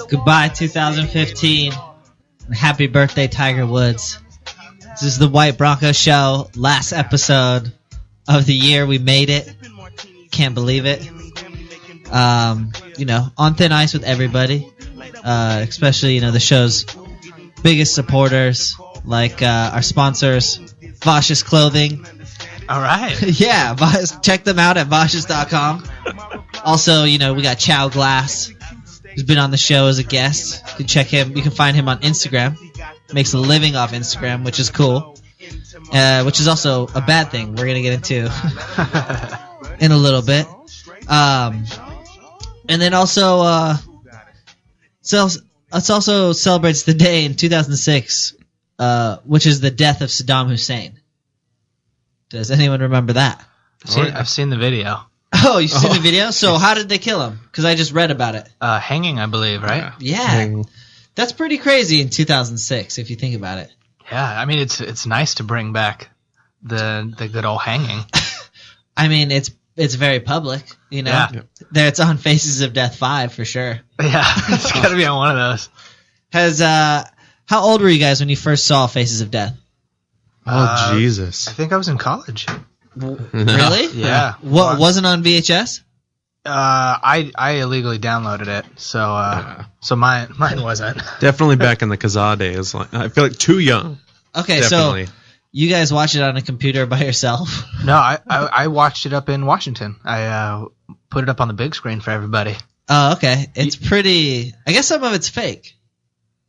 Goodbye, 2015. And happy birthday, Tiger Woods. This is the White Bronco Show. Last episode of the year. We made it. Can't believe it. On thin ice with everybody. Especially, the show's biggest supporters, like our sponsors, Vosh's Clothing. All right. Yeah, check them out at Vosh's.com. Also, we got Chow Glass, who's been on the show as a guest. You can check him. You can find him on Instagram. Makes a living off Instagram, which is cool. Which is also a bad thing we're going to get into in a little bit. And then also, it also celebrates the day in 2006, which is the death of Saddam Hussein. Does anyone remember that? I've seen the video. Oh, you've seen the video? So how did they kill him? Because I just read about it. Hanging, I believe, right? Yeah. That's pretty crazy in 2006, if you think about it. Yeah, I mean, it's nice to bring back the good old hanging. I mean, it's very public, Yeah. There, it's on Faces of Death 5 for sure. Yeah, it's got to be on one of those. How old were you guys when you first saw Faces of Death? Oh, Jesus. I think I was in college. Really? Yeah. What, wasn't on VHS? I illegally downloaded it, so mine wasn't. Definitely back in the Kazaa days. I feel like too young. Okay, Definitely. so you guys watch it on a computer by yourself? No, I watched it up in Washington. I put it up on the big screen for everybody. Oh, okay. It's pretty... I guess some of it's fake.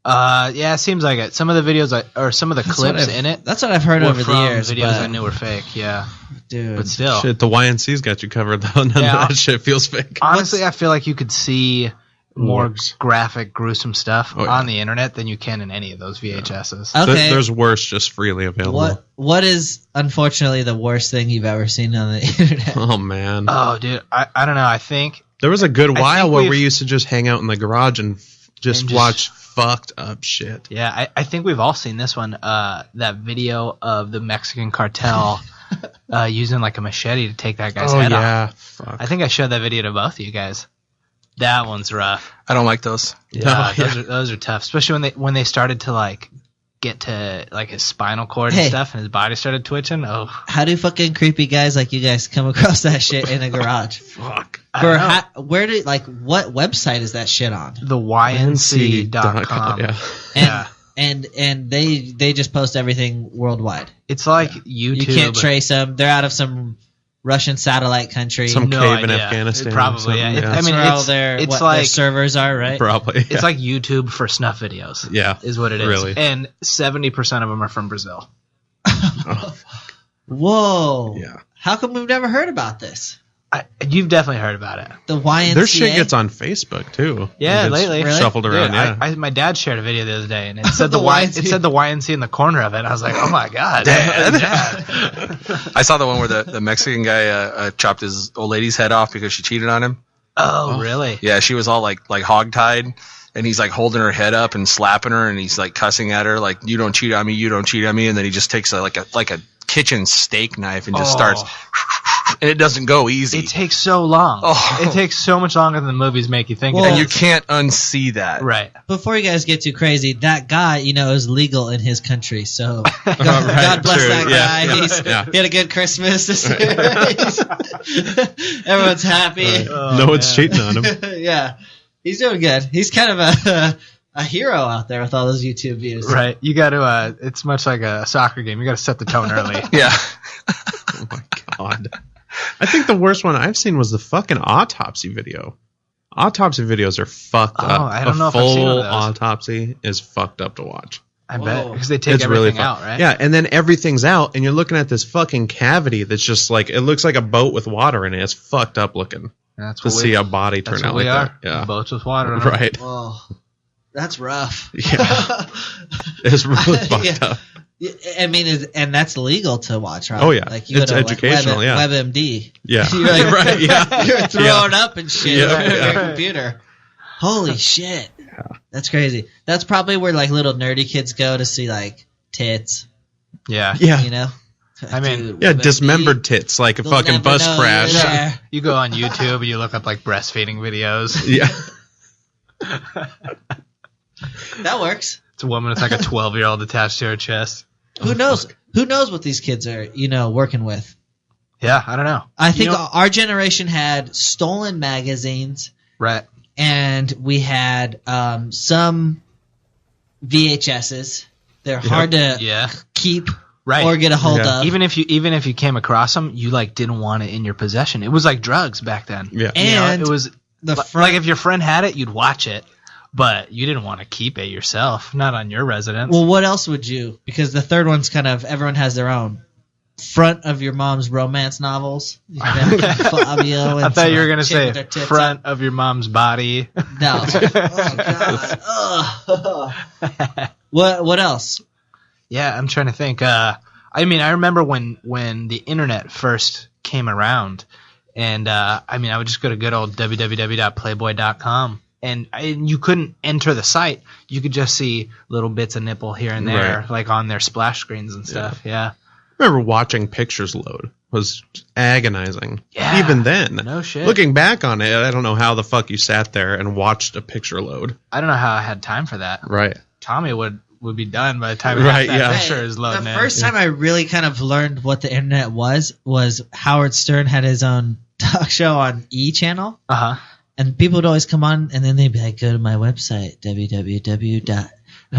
Yeah, it seems like it. Some of the videos, or some of the clips in it. That's what I've heard over the years. Videos I knew were fake, yeah. Dude. But still. Shit, the YNC's got you covered, though. None of that shit feels fake. Honestly, I feel like you could see more graphic, gruesome stuff on the internet than you can in any of those VHSs. Okay. There's worse just freely available. What is, unfortunately, the worst thing you've ever seen on the internet? Oh, man. Oh, dude. I don't know. I think... There was a good while where we used to just hang out in the garage and just watch fucked up shit. Yeah, I think we've all seen this one. That video of the Mexican cartel using like a machete to take that guy's head off. Fuck. I think I showed that video to both of you guys. That one's rough. I don't like those. Yeah, those are tough, especially when they started to like get to like his spinal cord and stuff, and his body started twitching. Oh, how do fucking creepy guys like you guys come across that shit in a garage? Fuck. Where did what website is that shit on? TheYNC.com. Yeah. And they just post everything worldwide. It's like YouTube. You can't trace them. They're out of some Russian satellite country. Some cave in Afghanistan. Probably, yeah. I mean, it's like their servers are, right? Probably. Yeah. It's like YouTube for snuff videos. Yeah. Is what it is. Really. And 70% of them are from Brazil. Oh, fuck. Whoa. Yeah. How come we've never heard about this? You've definitely heard about it. The YNCA? Their shit gets on Facebook, too. Yeah, lately. Shuffled around, Dude, my dad shared a video the other day, and it said it said the YNC in the corner of it. I was like, oh, my God. Dad. I saw the one where the Mexican guy chopped his old lady's head off because she cheated on him. Oh, really? Yeah, she was all like hog-tied, and he's like holding her head up and slapping her, and he's like cussing at her like, you don't cheat on me, you don't cheat on me, and then he just takes a kitchen steak knife and just starts... And it doesn't go easy. It takes so long. It takes so much longer than the movies make you think. And you can't unsee that. Right. Before you guys get too crazy, that guy, is legal in his country. So God bless that guy. He had a good Christmas this year. Everyone's happy. No one's cheating on him. Yeah. He's doing good. He's kind of a hero out there with all those YouTube views. Right. You got to, it's much like a soccer game. You got to set the tone early. Yeah. Oh, my God. I think the worst one I've seen was the fucking autopsy video. Autopsy videos are fucked up. I don't know if I've seen one of those. Autopsy is fucked up to watch. I bet. Because they take everything out, right? Yeah, and then everything's out, and you're looking at this fucking cavity that's just like, it looks like a boat with water in it. It's fucked up looking. That's to see a body turn out like that. Yeah. Boats with water in them. Right. Whoa. That's rough. Yeah. It's really fucked up. I mean, and that's legal to watch, right? Oh, yeah. Like you it's educational, WebMD. Yeah. You're like, right, yeah. You're throwing up and shit on your Yeah. computer. Holy shit. Yeah. That's crazy. That's probably where, like, little nerdy kids go to see, like, tits. Yeah. Yeah. I mean, yeah, dismembered tits, like a fucking bus crash. Yeah. You go on YouTube and you look up, like, breastfeeding videos. Yeah. That works. It's a woman with like a 12-year-old attached to her chest. Who knows? Who knows what these kids are, working with? Yeah, I don't know. I think our generation had stolen magazines, Right. and we had some VHSs. They're hard to keep or get a hold of. Even if you came across them, you like didn't want it in your possession. It was like drugs back then. Yeah. And it was like if your friend had it, you'd watch it, but you didn't want to keep it yourself, not on your residence. Well, what else would you? Because the third one's kind of everyone has their own. Front of your mom's romance novels. Fabio and I thought you were gonna say front up. of your mom's body. No. Oh God. What else? Yeah, I'm trying to think. I remember when the internet first came around, and I would just go to good old www.playboy.com, and you couldn't enter the site. You could just see little bits of nipple here and there, like on their splash screens and stuff. Yeah. I remember watching pictures load was agonizing. Yeah. Even then. No shit. Looking back on it, I don't know how the fuck you sat there and watched a picture load. I don't know how I had time for that. Right. Tommy would be done by the time Right, that yeah. picture is loading The in. first time I really kind of learned what the internet was Howard Stern had his own talk show on E! Channel. Uh-huh. And people would always come on, and then they'd be like, go to my website, www. And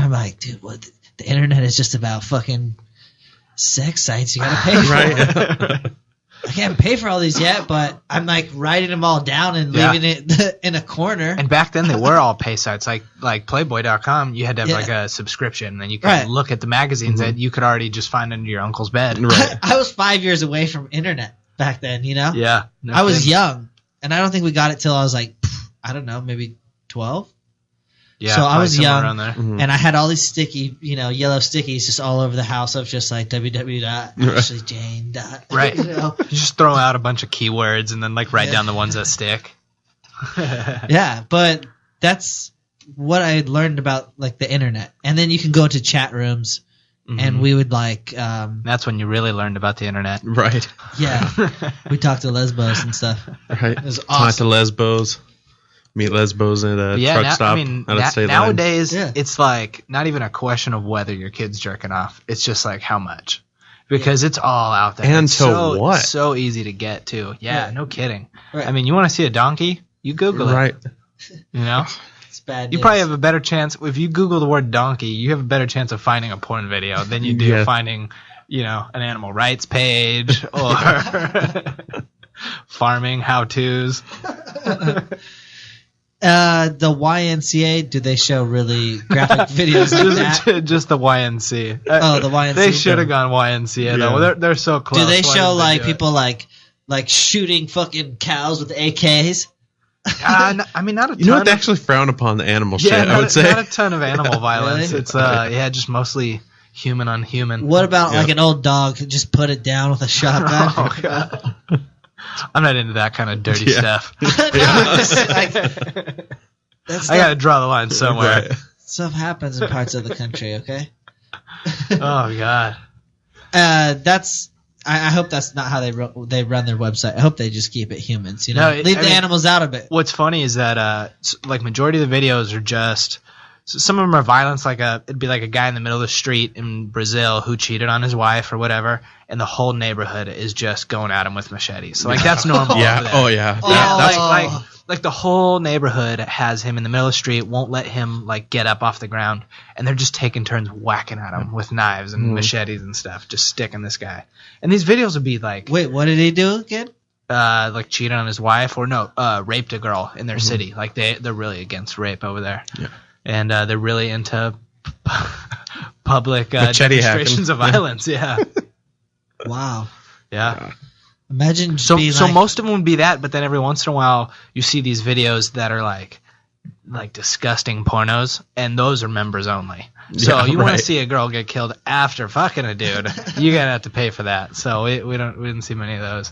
I'm like, dude, what? The internet is just about fucking sex sites you gotta pay for. Right. I can't pay for all these yet, but I'm like writing them all down and leaving it in a corner. And back then they were all pay sites, like Playboy.com. You had to have like a subscription, and then you could look at the magazines that you could already just find under your uncle's bed. Right. I was 5 years away from internet back then, Yeah. No I was kidding. young, and I don't think we got it till I was like, I don't know, maybe 12. Yeah, So I was somewhere young, around there. and I had all these sticky, yellow stickies just all over the house of just like www.ashleyjane. Right. You just throw out a bunch of keywords and then like write down the ones that stick. Yeah, but that's what I learned about like the internet. And then you can go into chat rooms, and we would like. That's when you really learned about the internet. Right. Yeah, we talked to lesbos and stuff. Right. It was Talk awesome. to lesbos. Meet lesbos at a truck stop. Nowadays it's like not even a question of whether your kid's jerking off. It's just like how much, because it's all out there. And it's what? So easy to get to. Yeah, no kidding. Right. I mean, you want to see a donkey? You Google it. Right. It's bad. You probably have a better chance if you Google the word donkey. You have a better chance of finding a porn video than you do finding, an animal rights page or farming how-tos. The YNCA, do they show really graphic videos like that? Just the YNC. The YNC. They should have gone YNCA though. They're so close. Do they Why show did like do it? people like shooting fucking cows with AKs? Not a ton. You know what? They actually frown upon the animal shit, I would say. Not a ton of animal violence. Really? It's just mostly human on human. What about like an old dog who just put it down with a shotgun? Oh god. I'm not into that kind of dirty stuff. I gotta draw the line somewhere. Right. Stuff happens in parts of the country, okay? Oh god. I hope that's not how they run their website. I hope they just keep it humans, No, leave the animals out of it. What's funny is that like majority of the videos are just some of them are violence. It'd be like a guy in the middle of the street in Brazil who cheated on his wife or whatever, and the whole neighborhood is just going at him with machetes. So that's normal. Yeah. Over there. Oh yeah. Yeah, like the whole neighborhood has him in the middle of the street, won't let him like get up off the ground, and they're just taking turns whacking at him with knives and machetes and stuff, just sticking this guy. And these videos would be like, wait, what did he do again? Like cheated on his wife or raped a girl in their city. Like they're really against rape over there. Yeah. And they're really into public Machete demonstrations of violence. Yeah. Wow. Yeah. Imagine So being most of them would be that, but then every once in a while you see these videos that are like disgusting pornos, and those are members only. So you want to see a girl get killed after fucking a dude, you're gonna have to pay for that. So we didn't see many of those.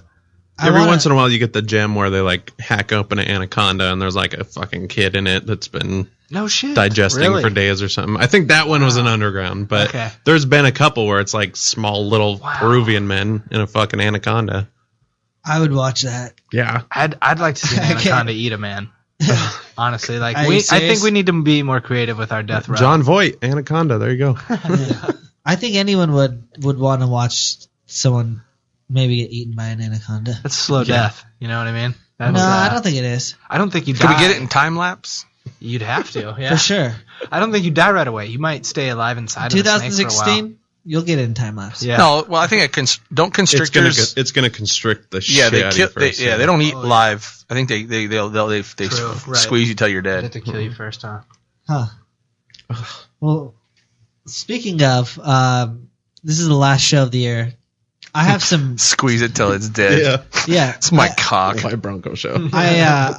Every once in a while you get the gem where they like hack open an anaconda and there's like a fucking kid in it that's been No shit. digesting for days or something. I think that one was an underground, but there's been a couple where it's like small little Peruvian men in a fucking anaconda. I would watch that. Yeah. I'd like to see an anaconda eat a man. Honestly, like Are you I serious? think we need to be more creative with our death row. John Voight, Anaconda. There you go. I think anyone would want to watch someone maybe get eaten by an anaconda. That's slow death. You know what I mean? That's, No, I don't think it is. I don't think you Could die. we get it in time lapse? You'd have to, yeah. For sure. I don't think you die right away. You might stay alive inside of the snake for a while. 2016, you'll get it in time lapse. Yeah. No, well, I think don't constrictors. It's gonna constrict the Yeah, shit out of you first. they don't eat live. I think they True, right. squeeze you till you're They have dead. to kill you first, huh? Huh. Well, speaking of, this is the last show of the year. I have some. Squeeze it till it's dead. Yeah. Yeah. It's my cock. White Bronco Show. I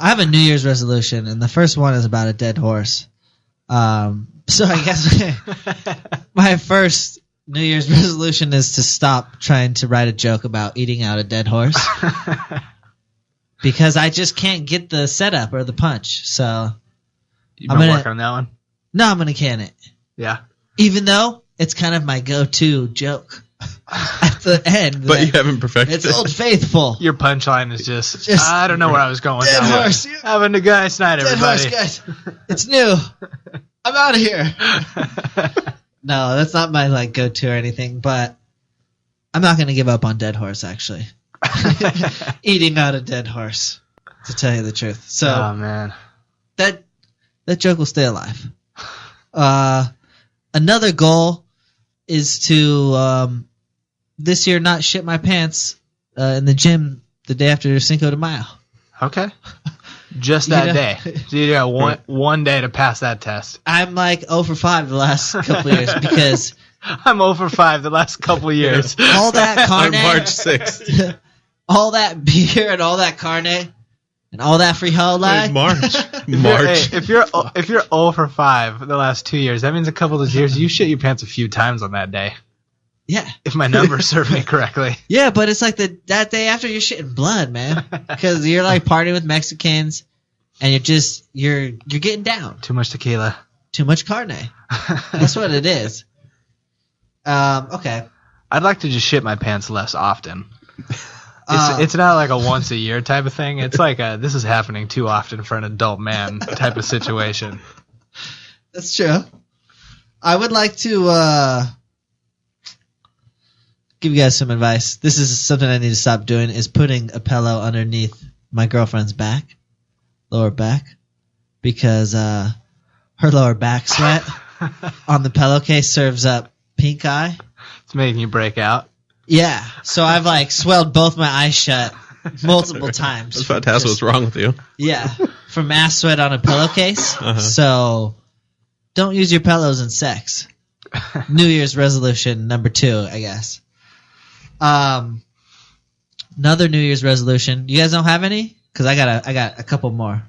have a New Year's resolution, and the first one is about a dead horse. So I guess my first New Year's resolution is to stop trying to write a joke about eating out a dead horse because I just can't get the setup or the punch. So You've I'm been gonna- working on that one? no, I'm gonna can it, Yeah. even though it's kind of my go-to joke at the end. But that you haven't perfected it's it. Old Faithful. Your punchline is just I don't know where I was going with Dead that one. horse. Having a nice night, Dead everybody. horse, guys. It's new. I'm out of here. No, that's not my go-to or anything, but I'm not going to give up on dead horse, actually. Eating out a dead horse, to tell you the truth. So Oh man. that joke will stay alive. Another goal is to this year not shit my pants in the gym the day after Cinco de Mayo. Okay. Just that You know- day. So you got one day to pass that test. I'm 0 for 5 the last couple of years because I'm 0 for 5 the last couple of years. all that On carne, March 6th. all that beer and all that carne and all that frijole. March. Hey, if you're 0 for 5 the last 2 years, that means a couple of those years you shit your pants a few times on that day. Yeah. If my numbers serve me correctly. Yeah, but it's like that day after you're shitting blood, man. Because you're partying with Mexicans and you're getting down. Too much tequila. Too much carne. That's what it is. Okay. I'd like to just shit my pants less often. Uh, It's not like a once a year type of thing. It's like this is happening too often for an adult man type of situation. That's true. I would like to give you guys some advice. This is something I need to stop doing, is putting a pillow underneath my girlfriend's back, lower back, because her lower back sweat on the pillowcase serves up pink eye. It's making you break out. Yeah, so I've swelled both my eyes shut multiple I times. was about to ask what's wrong with you. Yeah, from ass sweat on a pillowcase. So don't use your pillows in sex. New Year's resolution number 2, I guess. Another New Year's resolution. You guys don't have any? Because I got a couple more.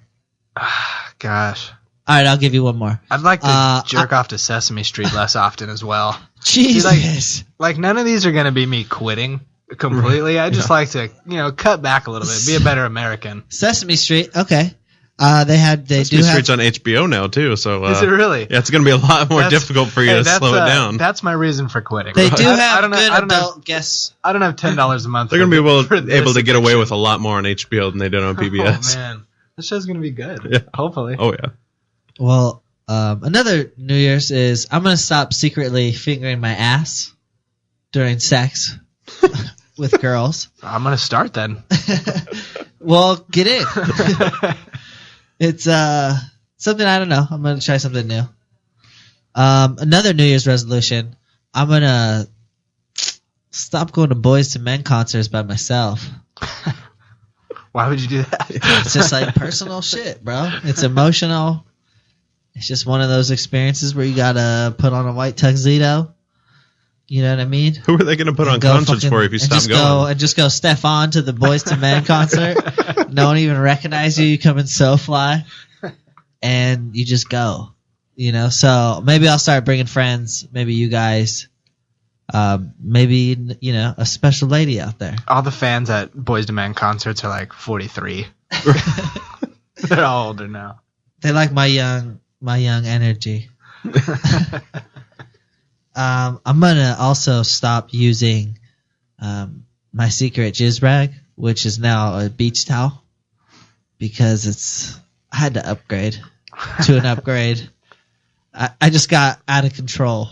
Gosh. All right, I'll give you one more. I'd like to jerk off to Sesame Street less often as well. Jesus. Like none of these are going to be me quitting completely. I just like to, cut back a little bit, be a better American. Sesame Street. Okay. They Sesame Street's on HBO now too, so Is it really? Yeah, it's going to be a lot more difficult for you to slow it down. That's my reason for quitting. They do have don't good I don't adult have, guests. I don't have $10 a month. They're going to for be able to get away addiction. with a lot more on HBO than they did on PBS. Oh man, this show's going to be good. Yeah. Hopefully. Oh yeah. Well, another New Year's is I'm going to stop secretly fingering my ass during sex with girls. I'm going to start then. Well, get in. It's something I don't know. I'm going to try something new. Another New Year's resolution. I'm going to stop going to Boys to Men concerts by myself. Why would you do that? It's just personal shit, bro. It's emotional. It's just one of those experiences where you gotta put on a white tuxedo. You know what I mean? Who are they going to put on concerts for if you stop going? Just go Stefan to the Boys to Men concert. No one even recognize you. You come in so fly, and you just go. So maybe I'll start bringing friends. Maybe you guys. Maybe a special lady out there. All the fans at Boys to Men concerts are 43. They're all older now. They like my young energy. I'm gonna also stop using my secret jizz rag, which is now a beach towel, because I had to upgrade to an upgrade. I just got out of control.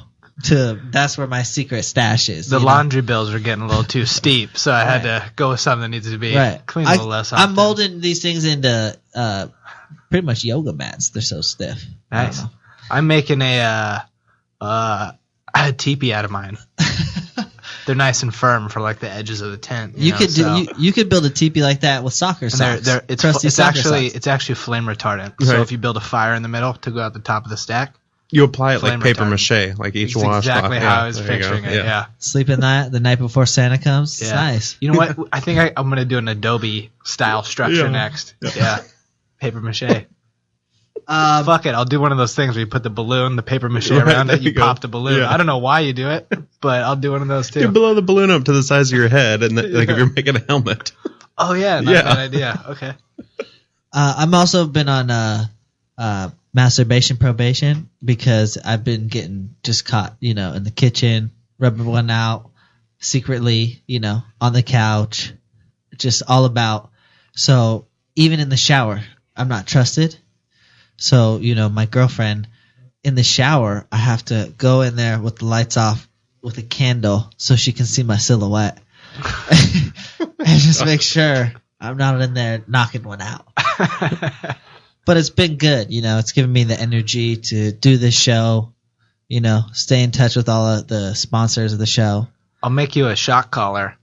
That's where my secret stash is. The laundry bills are getting a little too steep, so I had to go with something that needs to be cleaned a little less often. I'm molding these things into pretty much yoga mats. They're so stiff. Nice. I'm making a teepee out of mine. They're nice and firm for like the edges of the tent. You could build a teepee like that with soccer socks. It's actually flame retardant. Right. So if you build a fire in the middle to go out the top of the stack, you apply it like paper mache, like each washcloth. Exactly how I was picturing it. Yeah. Sleep in that the night before Santa comes. It's nice. You know what? I think I'm gonna do an Adobe style structure next. Yeah. Paper mache. Fuck it, I'll do one of those things where you put the balloon, the paper mache around it, you pop the balloon. Yeah. I don't know why you do it, but I'll do one of those too. You blow the balloon up to the size of your head, and like if you're making a helmet. Oh yeah, not a bad idea. Okay. I'm also been on masturbation probation because I've been getting just caught, in the kitchen, rubbing one out secretly, on the couch, just all about. So even in the shower, I'm not trusted. So, my girlfriend in the shower, I have to go in there with the lights off with a candle so she can see my silhouette and just make sure I'm not in there knocking one out. But it's been good, it's given me the energy to do this show, stay in touch with all of the sponsors of the show. I'll make you a shock collar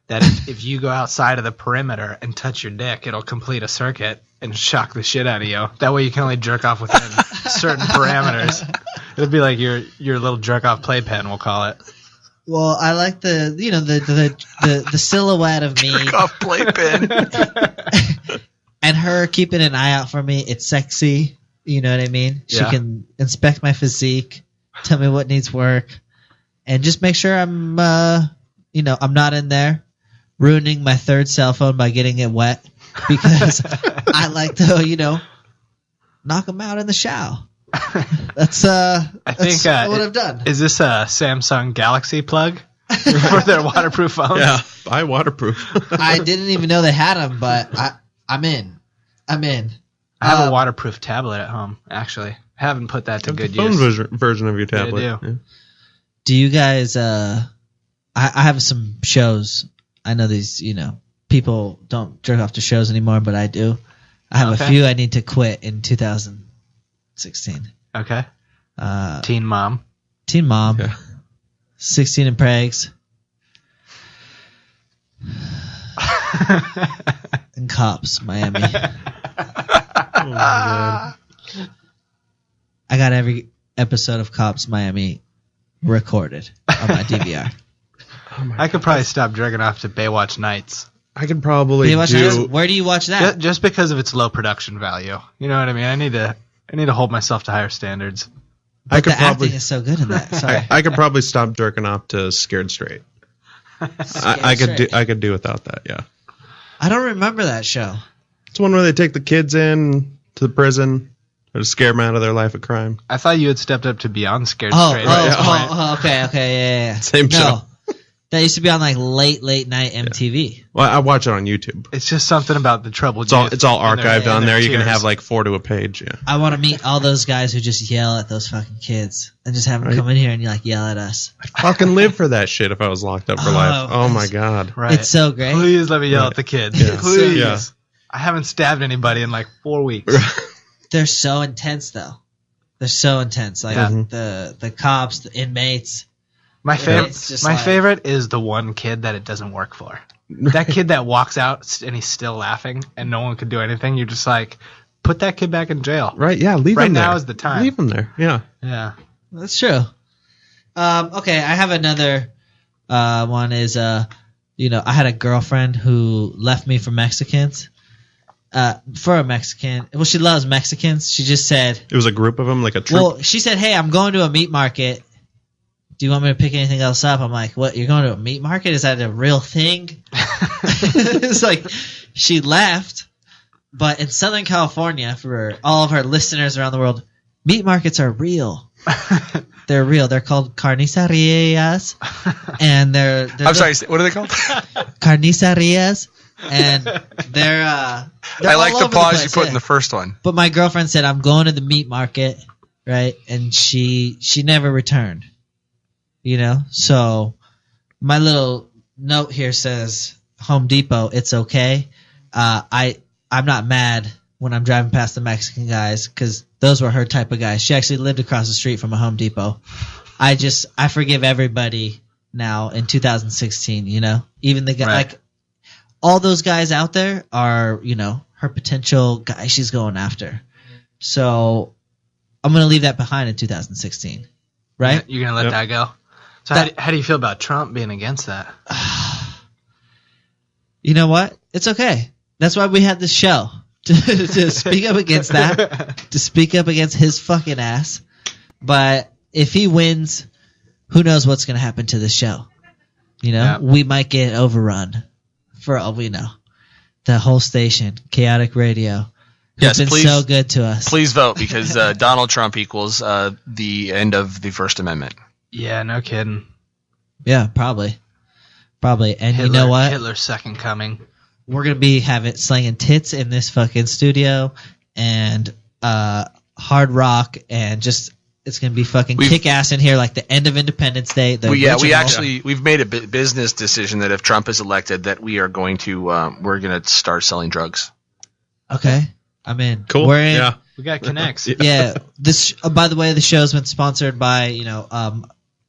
that if you go outside of the perimeter and touch your dick, it'll complete a circuit and shock the shit out of you. That way you can only jerk off within certain parameters. It'll be like your little jerk off playpen, we'll call it. Well, I like the silhouette of me. Jerk off playpen. And her keeping an eye out for me, it's sexy. You know what I mean? She can inspect my physique, tell me what needs work, and just make sure I'm not in there ruining my third cell phone by getting it wet because I like to, knock them out in the shower. That's what I've done. Is this a Samsung Galaxy plug for their waterproof phones? Yeah, buy waterproof. I didn't even know they had them, but I'm in. I have a waterproof tablet at home, actually. I haven't put that to good use. Phone version of your tablet. Yeah, I do. Yeah. Do you guys I have some shows. I know these, people don't jerk off to shows anymore, but I do. I have a few I need to quit in 2016. Okay. Teen Mom. Yeah. 16 and Prags. And Cops, Miami. Oh my God. I got every episode of Cops, Miami recorded on my DVR. I could probably stop jerking off to Baywatch Nights. I could probably Where do you watch that? Just because of its low production value. You know what I mean? I need to hold myself to higher standards. But the acting is so good in that. Sorry. I could probably stop jerking off to Scared Straight. I could do without that. Yeah. I don't remember that show. It's one where they take the kids in to the prison to scare them out of their life of crime. I thought you had stepped up to Beyond Scared Straight. Okay, yeah. Same show. That used to be on like late night MTV. Yeah. Well, I watch it on YouTube. It's just something about the troubled youth. It's all archived on there. You can have like 4 to a page. Yeah. I want to meet all those guys who just yell at those fucking kids and just have them come in here and yell at us. I'd fucking live for that shit if I was locked up for life. Oh my God. Right. It's so great. Please let me yell at the kids. Yeah. Please. Yeah. I haven't stabbed anybody in like 4 weeks. They're so intense though. They're so intense. Like the cops, the inmates. My favorite is the one kid that it doesn't work for. That kid that walks out and he's still laughing and no one could do anything. You're just like, put that kid back in jail. Right, yeah, leave him there. Right now is the time. Leave him there, yeah. Yeah. That's true. Okay, I have another one is, I had a girlfriend who left me for Mexicans. For a Mexican. Well, she loves Mexicans. She just said... It was a group of them, like a troop? Well, she said, hey, I'm going to a meat market. Do you want me to pick anything else up? I'm like, what? You're going to a meat market? Is that a real thing? It's like she left, but in Southern California, for all of our listeners around the world, meat markets are real. They're real. They're called carnicerias, and they're I'm sorry. What are they called? Carnicerias, and they're I all like the over pause place, you put yeah. in the first one. But my girlfriend said I'm going to the meat market, right? And she never returned. You know, so my little note here says Home Depot. It's okay. I'm not mad when I'm driving past the Mexican guys because those were her type of guys. She actually lived across the street from a Home Depot. I forgive everybody now in 2016. You know, even the guy like all those guys out there are her potential guy she's going after. So I'm gonna leave that behind in 2016. Right? You're gonna let that go. So how do you feel about Trump being against that? You know what? It's okay. That's why we had this show to speak up against that, to speak up against his fucking ass. But if he wins, who knows what's going to happen to the show? You know, we might get overrun for all we know. The whole station, Kaotic Radio, has been so good to us. Please vote because Donald Trump equals the end of the First Amendment. Yeah, no kidding. Yeah, probably. And Hitler, you know what? Hitler's second coming. We're going to be slanging tits in this fucking studio and hard rock and just it's going to be fucking kick ass in here like the end of Independence Day. We've made a business decision that if Trump is elected that we are going to we're going to start selling drugs. Okay. I'm in. Cool. We're in. Yeah. We got connects. Yeah. This by the way, the show's been sponsored by,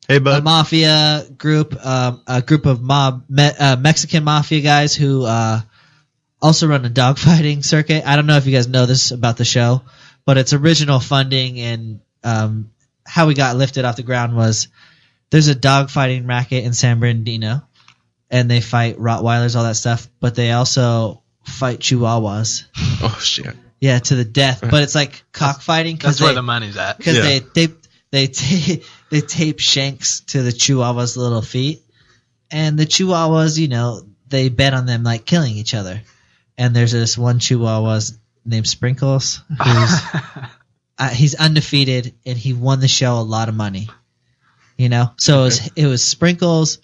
Hey, bud. a mafia group, a group of Mexican mafia guys who also run a dogfighting circuit. I don't know if you guys know this about the show, but its original funding and how we got lifted off the ground was there's a dogfighting racket in San Bernardino, and they fight Rottweilers, all that stuff, but they also fight Chihuahuas. Oh, shit. Yeah, to the death. But it's like cockfighting. That's where the money's at. Because they tape shanks to the Chihuahuas' little feet, and the Chihuahuas, they bet on them like killing each other. And there's this one Chihuahua named Sprinkles who's he's undefeated, and he won the show a lot of money. So it was Sprinkles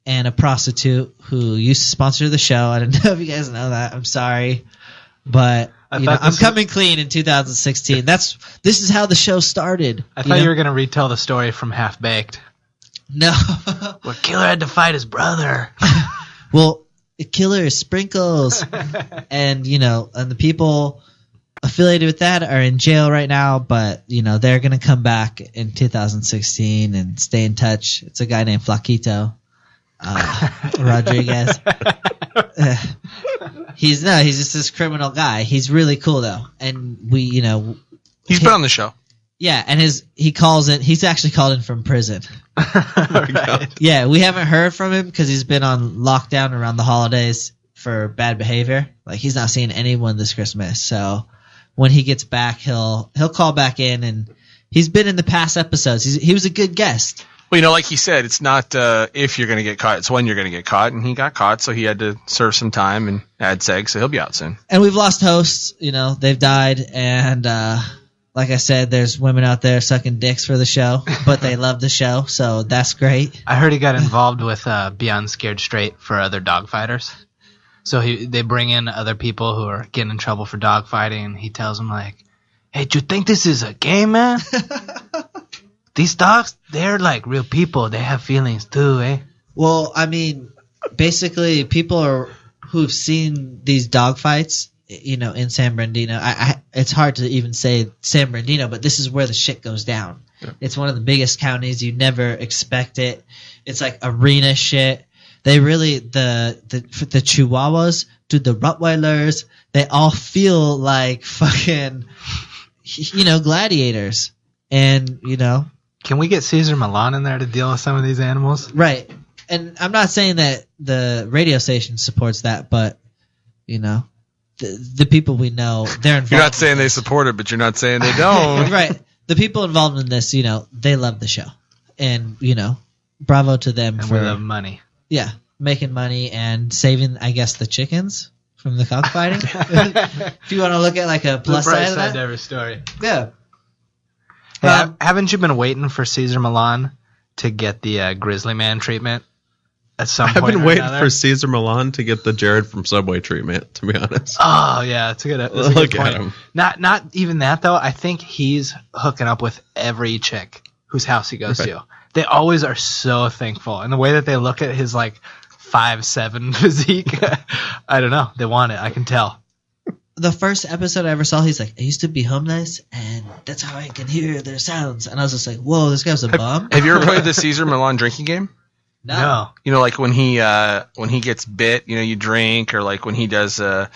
and a prostitute who used to sponsor the show. I don't know if you guys know that. I'm sorry, but I'm coming clean in 2016. This is how the show started. I thought you were gonna retell the story from Half Baked. No, where Killer had to fight his brother. Well, the Killer is Sprinkles, and and the people affiliated with that are in jail right now. But they're gonna come back in 2016 and stay in touch. It's a guy named Flaquito Rodriguez. He's just this criminal guy. He's really cool though, and he's been on the show. Yeah, and he's actually called in from prison. Right. Yeah, we haven't heard from him because he's been on lockdown around the holidays for bad behavior. Like he's not seeing anyone this Christmas. So when he gets back, he'll call back in, and he's been in the past episodes. He was a good guest. Well, like he said, it's not if you're going to get caught, it's when you're going to get caught. And he got caught, so he had to serve some time and add seg, so he'll be out soon. And we've lost hosts. They've died. And like I said, there's women out there sucking dicks for the show, but they love the show, so that's great. I heard he got involved with Beyond Scared Straight for other dogfighters. So they bring in other people who are getting in trouble for dogfighting, and he tells them, like, hey, do you think this is a game, man? These dogs, they're like real people. They have feelings too, eh? Well, I mean, basically, people who've seen these dog fights, in San Bernardino. It's hard to even say San Bernardino, but this is where the shit goes down. Yeah. It's one of the biggest counties. You never expect it. It's like arena shit. They really the Chihuahuas, dude, the Rottweilers, they all feel like fucking, gladiators, and Can we get Cesar Millan in there to deal with some of these animals? Right. And I'm not saying that the radio station supports that, but, the people we know, they're involved. You're not saying they support it, but you're not saying they don't. Right. The people involved in this, they love the show. And, bravo to them and for... we love money. Yeah. Making money and saving, I guess, the chickens from the cockfighting. If you want to look at like a plus side of that. To every story. Yeah. Hey, haven't you been waiting for Cesar Millan to get the Grizzly Man treatment? at some I've point. been or waiting another. for Caesar Milan to get the Jared from Subway treatment, to be honest. Oh yeah, that's a good Look point. at him. Not even that though. I think he's hooking up with every chick whose house he goes to. They always are so thankful, and the way that they look at his like 5'7" physique, I don't know. They want it. I can tell. The first episode I ever saw, he's like, I used to be homeless, and that's how I can hear their sounds. And I was just like, whoa, this guy's a bum. Have you ever played the Caesar Milan drinking game? No. You know, like when he gets bit, you know, you drink, or like when he does the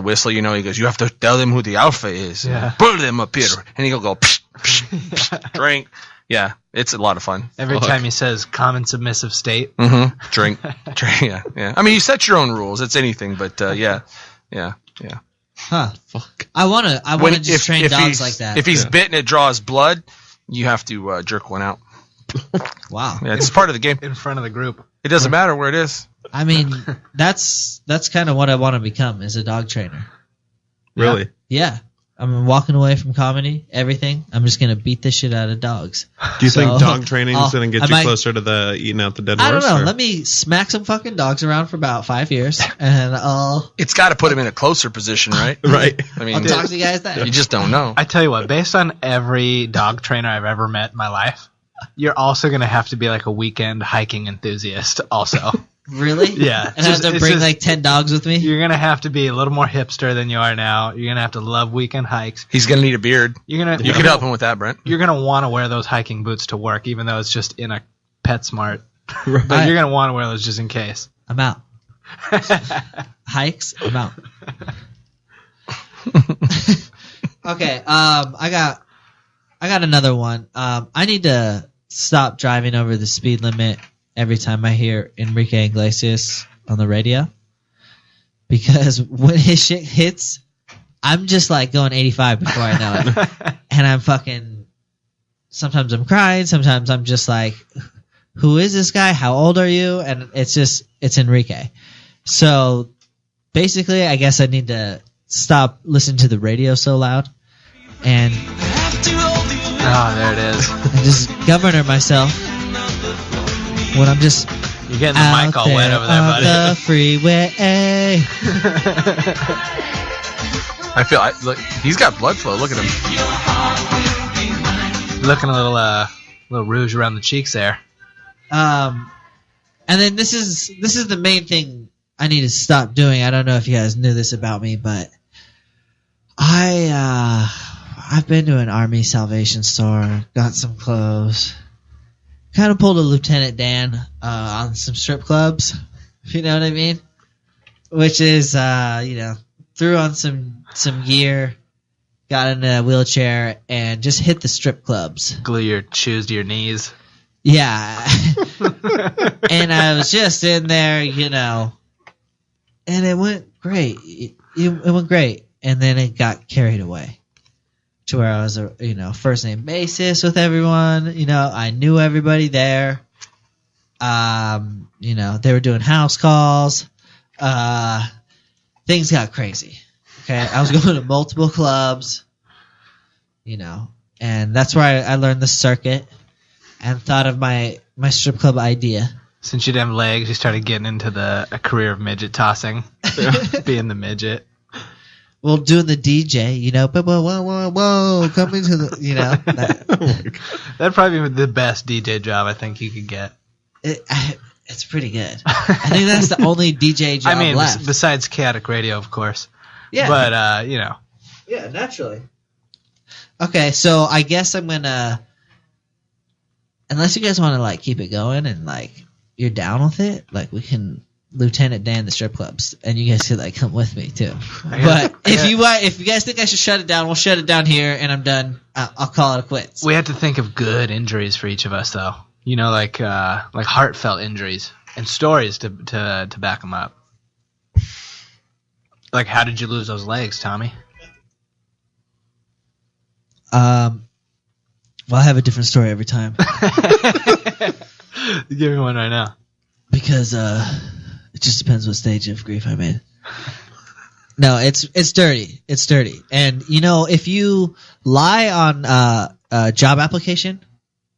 whistle, you know, he goes, you have to tell them who the alpha is. Yeah. Put them up here, and he'll go psh, psh, psh, drink. Yeah, it's a lot of fun. Every time he says common submissive state. Mm-hmm. Drink. Yeah. I mean, you set your own rules. It's anything, but yeah. Huh. Fuck. I wanna just train dogs like that. If he's bit and it draws blood, you have to jerk one out. Wow. Yeah, it's part of the game. In front of the group. It doesn't matter where it is. I mean, that's kind of what I want to become, is a dog trainer. Really? Yeah. I'm walking away from comedy, everything. I'm just gonna beat the shit out of dogs. Do you So, think dog training is going to I get you might- closer to the eating out the dead I horse? don't know. or- Let me smack some fucking dogs around for about 5 years, and I'll It's got to put him in a closer position, right? Right. I mean, talk to you guys then. you just don't know. I tell you what, based on every dog trainer I've ever met in my life, you're also going to have to be like a weekend hiking enthusiast also. Really? Yeah. And I have to bring like 10 dogs with me? You're going to have to be a little more hipster than you are now. You're going to have to love weekend hikes. He's going to need a beard. You're going to You could help him with that, Brent. You're going to want to wear those hiking boots to work, even though it's just in a PetSmart. Right. But you're going to want to wear those just in case. I'm out. Hikes? I'm out. Okay, I got another one. I need to stop driving over the speed limit every time I hear Enrique Iglesias on the radio, because when his shit hits, I'm just like going 85 before I know it, and I'm fucking. Sometimes I'm crying. Sometimes I'm just like, "Who is this guy? How old are you?" And it's Enrique. So basically, I guess I need to stop listening to the radio so loud, and Oh, there it is. just governor myself when I'm just You're getting the out mic all there wet over there, on buddy. the freeway. I feel look, he's got blood flow. Look at him. Looking a little rouge around the cheeks there. And then this is the main thing I need to stop doing. I don't know if you guys knew this about me, but I've been to an Army Salvation store, got some clothes, kind of pulled a Lieutenant Dan on some strip clubs, if you know what I mean. Which is, threw on some gear, got in a wheelchair, and just hit the strip clubs. Glue your shoes to your knees. Yeah. And I was just in there, and it went great. It went great. And then it got carried away to where I was a, first name basis with everyone. I knew everybody there. They were doing house calls. Things got crazy. Okay. I was going to multiple clubs, and that's where I learned the circuit and thought of my strip club idea. Since you didn't have legs, you started getting into a career of midget tossing, being the midget. Well, doing the DJ, whoa, coming to the, That'd probably be the best DJ job I think you could get. it's pretty good. I think that's the only DJ job I mean, left. besides Kaotic radio, of course. Yeah. But, Yeah, naturally. Okay, so I guess I'm gonna, unless you guys want to keep it going and you're down with it, we can Lieutenant Dan the strip clubs, and you guys could come with me too. But if you guys think I should shut it down, we'll shut it down here, and I'm done. I'll call it quits. we have to think of good injuries for each of us, though. Like heartfelt injuries and stories to back them up. Like, how did you lose those legs, Tommy? Well, I have a different story every time Give me one right now. because it just depends what stage of grief I'm in. No, it's dirty. It's dirty. And if you lie on a job application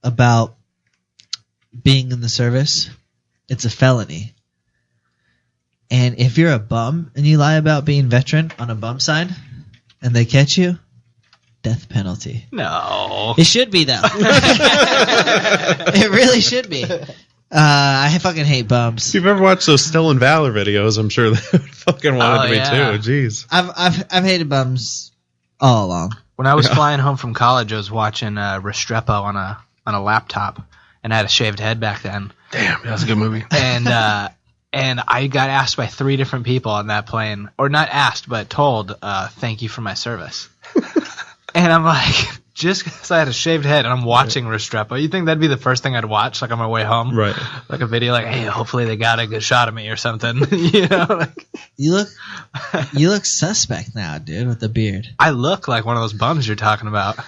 about being in the service, it's a felony. And if you're a bum and you lie about being veteran on a bum sign and they catch you, death penalty. No. It should be, though. It really should be. I fucking hate bums. If you've ever watched those Stolen Valor videos, I'm sure they would fucking want it to be too. Jeez. I've hated bums all along. When I was flying home from college, I was watching Restrepo on a laptop, and I had a shaved head back then. Damn, that's a good movie. And I got asked by 3 different people on that plane, or not asked, but told, thank you for my service. And I'm like, just because I had a shaved head and I'm watching Restrepo, you think that'd be the first thing I'd watch, like on my way home? Right. Like a video, like, hey, hopefully they got a good shot of me or something. You know, like, You look suspect now, dude, with the beard. I look like one of those bums you're talking about.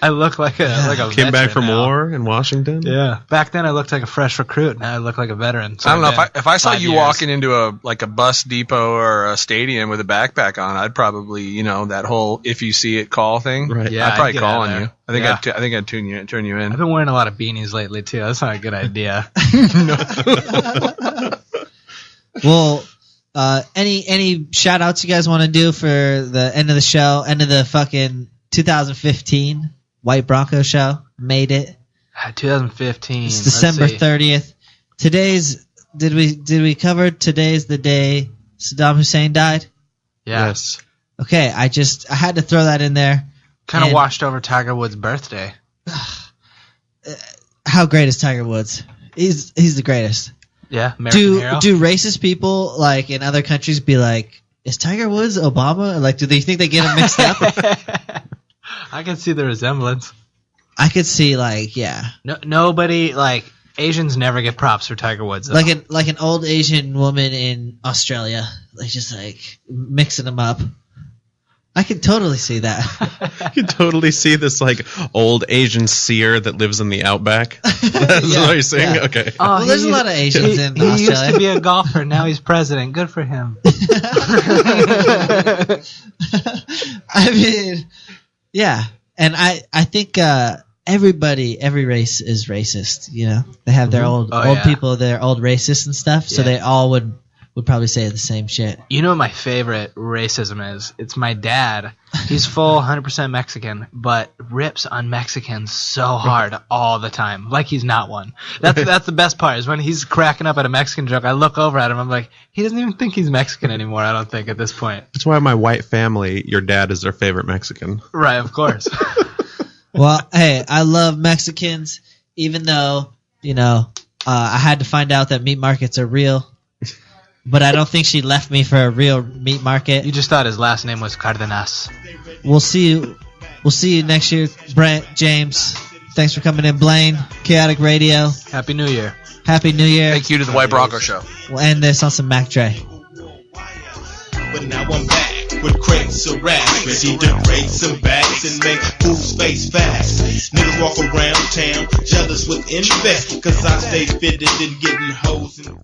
I look like a Came back from now. war in Washington. Yeah. Back then I looked like a fresh recruit. Now I look like a veteran. So I don't know if I saw 5 you years. walking into a bus depot or a stadium with a backpack on, I'd probably that whole if you see it call thing. Right. Yeah, I'd probably I'd get call out on there. you. I think Yeah. I think I'd turn you in. I've been wearing a lot of beanies lately too. That's not a good idea. Well, any shout outs you guys want to do for the end of the show, end of the fucking 2015 White Bronco Show? Made it. 2015. It's December 30th. Did we cover today's the day Saddam Hussein died? Yeah. Yes. Okay, I had to throw that in there. Kind of And- washed over Tiger Woods' birthday. How great is Tiger Woods? He's the greatest. Yeah. American hero. Do racist people like in other countries be like, is Tiger Woods Obama? Like, do they think they get him mixed up? I can see the resemblance. I could see yeah, Nobody like Asians never get props for Tiger Woods. Though. like an old Asian woman in Australia, like just like mixing them up. I could totally see that. You can totally see this like old Asian seer that lives in the outback. That's Yeah, what you're saying? yeah. Okay. Oh, Well, there's a lot of Asians in He used to Australia. be a golfer. Now he's president. Good for him. I mean, yeah, and I think every race is racist. You know, they have their old people, their old racists and stuff. So Yeah. they all would probably say the same shit. You know what my favorite racism is? It's my dad. He's full 100% Mexican, but rips on Mexicans so hard all the time, like he's not one. That's the best part, is when he's cracking up at a Mexican joke, I look over at him, I'm like, he doesn't even think he's Mexican anymore, I don't think, at this point. That's why my white family, your dad is their favorite Mexican. Right, of course. Well, hey, I love Mexicans, even though I had to find out that meat markets are real. But I don't think she left me for a real meat market. You just thought his last name was Cardenas. We'll see you next year, Brent, James. Thanks for coming in, Blaine. Chaotic Radio. Happy New Year. Happy New Year. Thank you to the White Bronco Show. We'll end this on some Mac Dre. But now I'm back with crates of racks, ready to break some backs and make fools face fast. Niggas walk around town jealous with invest, cause I stay fitted and getting hoes and